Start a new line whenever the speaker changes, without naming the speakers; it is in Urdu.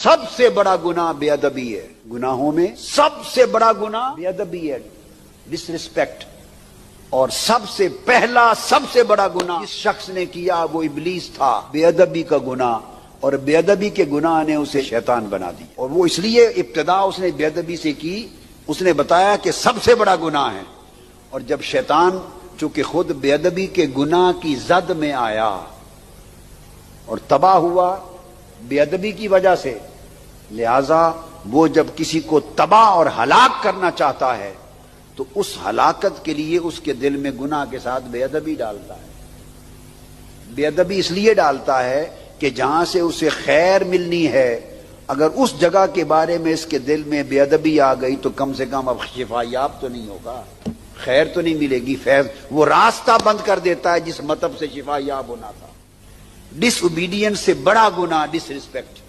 سب سے بڑا گناہ بے ادبی ہے. گناہوں میں سب سے بڑا گناہ بے ادبی ہے، ڈس ریسپیکٹ. اور سب سے پہلا سب سے بڑا گناہ اس شخص نے کیا وہ ابلیس تھا، بے ادبی کا گناہ. اور بے ادبی کے گناہ نے اسے شیطان بنا دی. اور وہ اس لیے ابتدا اس نے بے ادبی سے کی، اس نے بتایا کہ سب سے بڑا گناہ ہے. اور جب شیطان چونکہ خود بے ادبی کے گناہ کی زد میں آیا اور تباہ ہوا بے ادبی کی وجہ سے، لہذا وہ جب کسی کو تباہ اور ہلاک کرنا چاہتا ہے تو اس ہلاکت کے لیے اس کے دل میں گناہ کے ساتھ بے ادبی ڈالتا ہے. بے ادبی اس لیے ڈالتا ہے کہ جہاں سے اسے خیر ملنی ہے، اگر اس جگہ کے بارے میں اس کے دل میں بے ادبی آ گئی تو کم سے کم اب شفا یاب تو نہیں ہوگا، خیر تو نہیں ملے گی، فیض. وہ راستہ بند کر دیتا ہے جس مطلب سے شفا یاب ہونا تھا. ڈس اوبیڈینس سے بڑا گناہ ڈس ریسپیکٹ.